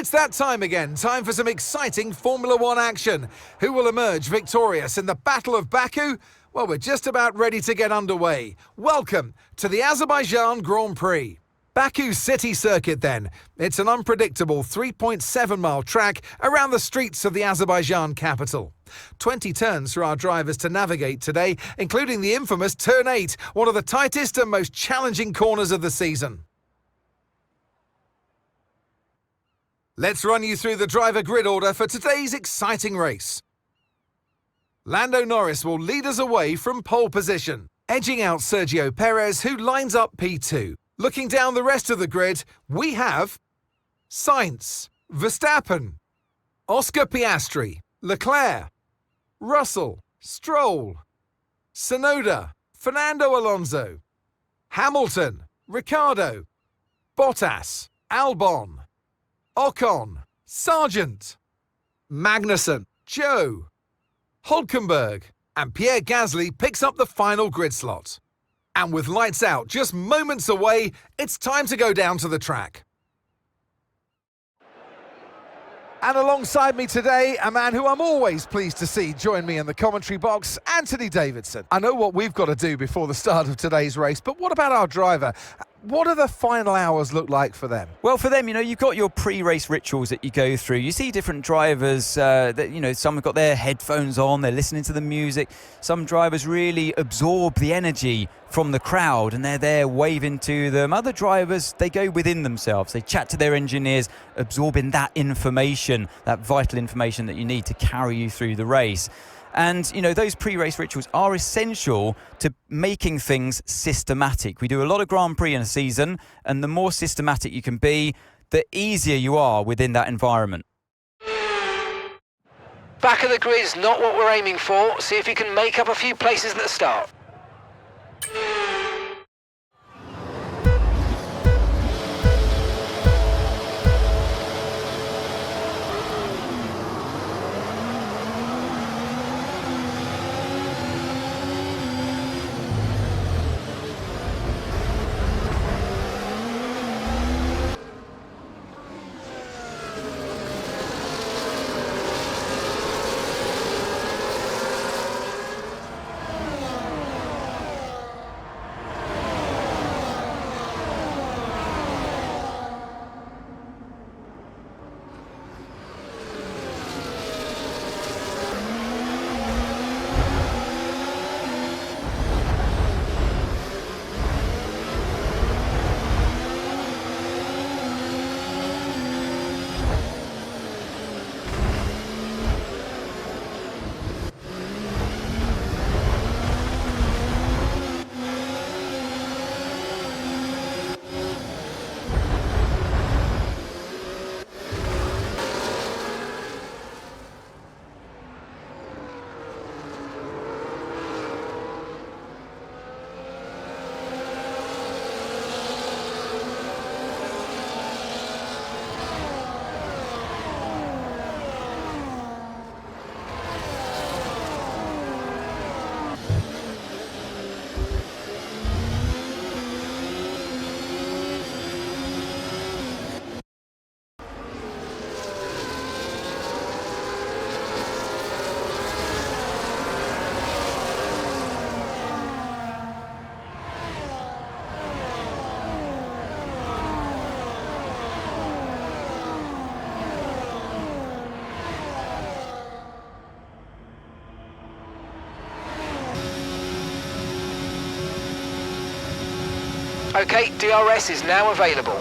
It's that time again, time for some exciting Formula One action. Who will emerge victorious in the Battle of Baku? Well, we're just about ready to get underway. Welcome to the Azerbaijan Grand Prix. Baku City Circuit then. It's an unpredictable 3.7-mile track around the streets of the Azerbaijan capital. 20 turns for our drivers to navigate today, including the infamous Turn 8, one of the tightest and most challenging corners of the season. Let's run you through the driver grid order for today's exciting race. Lando Norris will lead us away from pole position, edging out Sergio Perez, who lines up P2. Looking down the rest of the grid, we have Sainz, Verstappen, Oscar Piastri, Leclerc, Russell, Stroll, Tsunoda, Fernando Alonso, Hamilton, Ricciardo, Bottas, Albon, Ocon, Sargent, Magnussen, Joe, Hülkenberg, and Pierre Gasly picks up the final grid slot. And with lights out just moments away, it's time to go down to the track. And alongside me today, a man who I'm always pleased to see join me in the commentary box, Anthony Davidson. I know what we've got to do before the start of today's race, but what about our driver? What do the final hours look like for them? Well, for them, you've got your pre-race rituals that you go through. You see different drivers that, some have got their headphones on, they're listening to the music. Some drivers really absorb the energy from the crowd and they're there waving to them. Other drivers, they go within themselves. They chat to their engineers, absorbing that information, that vital information that you need to carry you through the race. And, those pre-race rituals are essential to making things systematic. We do a lot of Grand Prix in a season, and the more systematic you can be, the easier you are within that environment. Back of the grid's not what we're aiming for. See if you can make up a few places at the start. Okay, DRS is now available.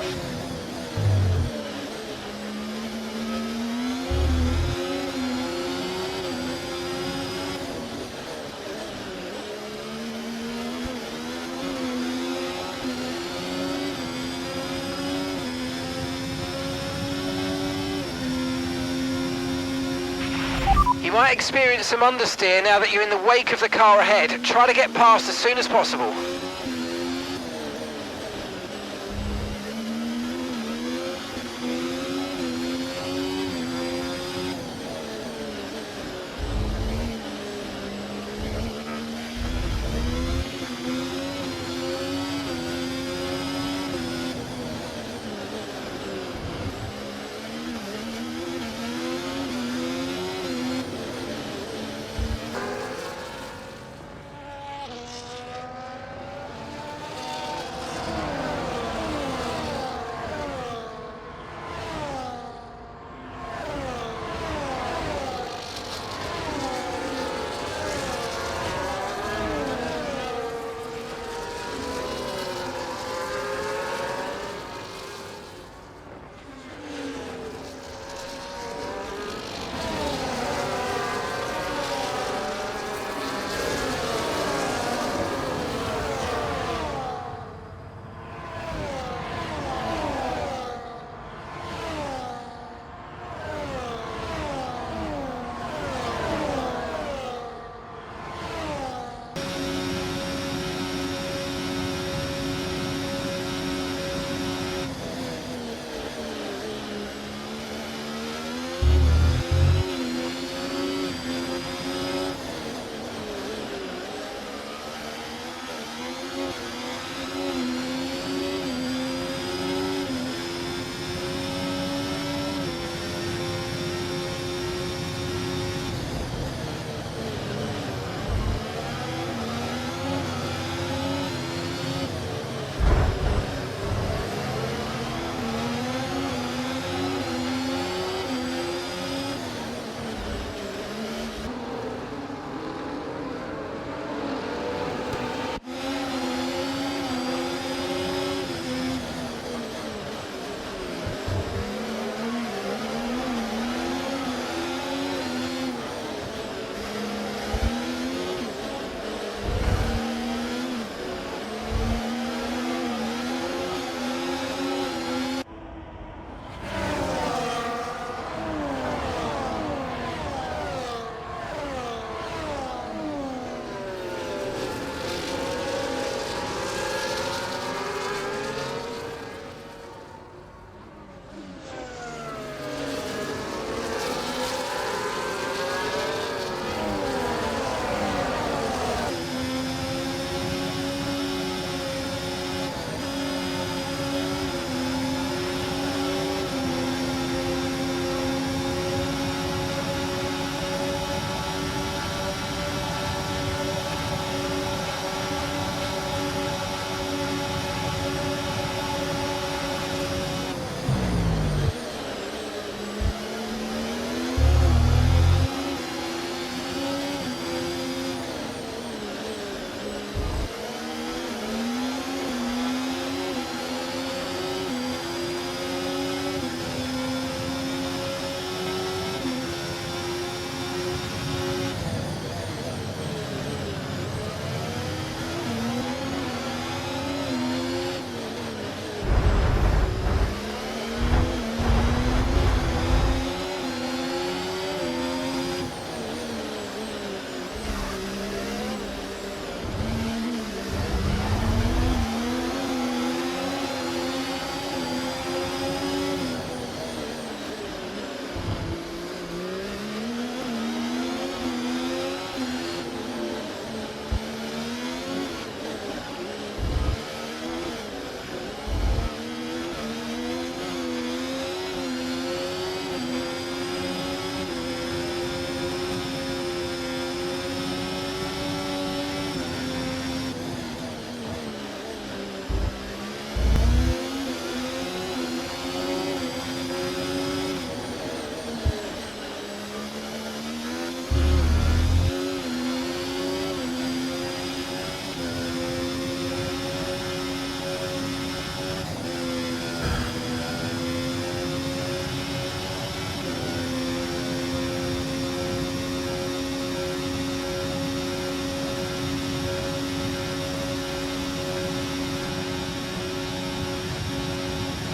You might experience some understeer now that you're in the wake of the car ahead. Try to get past as soon as possible.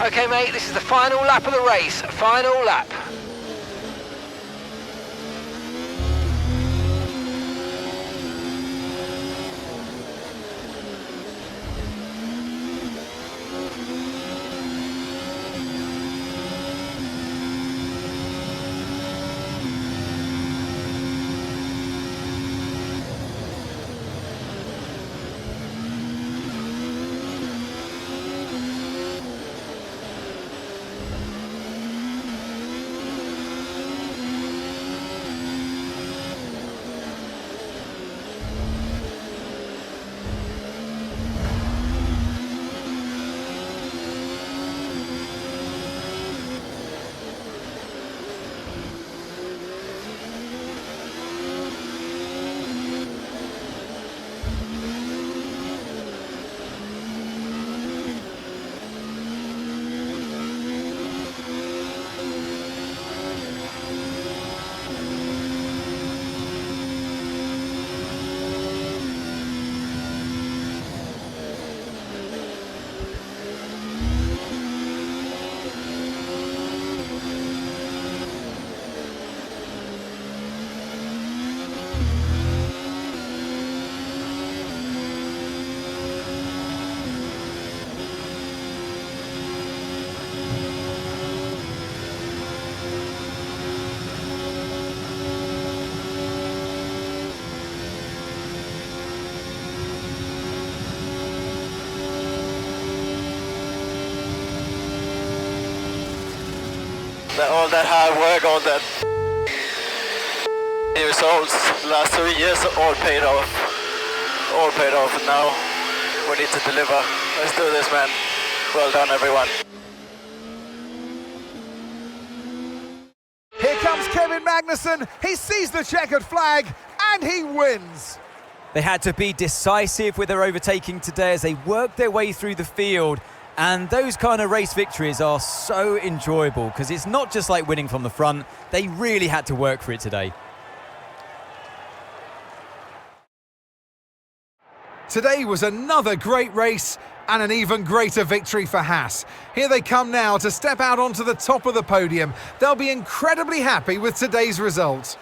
Okay, mate, this is the final lap of the race. Final lap. All that hard work, all that results the last 3 years all paid off. All paid off. Now we need to deliver. Let's do this, man. Well done, everyone. Here comes Kevin Magnussen. He sees the checkered flag and he wins. They had to be decisive with their overtaking today as they worked their way through the field. And those kind of race victories are so enjoyable because it's not just like winning from the front. They really had to work for it today. Today was another great race and an even greater victory for Haas. Here they come now to step out onto the top of the podium. They'll be incredibly happy with today's result.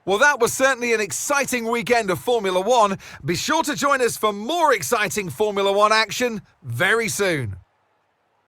Well, that was certainly an exciting weekend of Formula One. Be sure to join us for more exciting Formula One action very soon.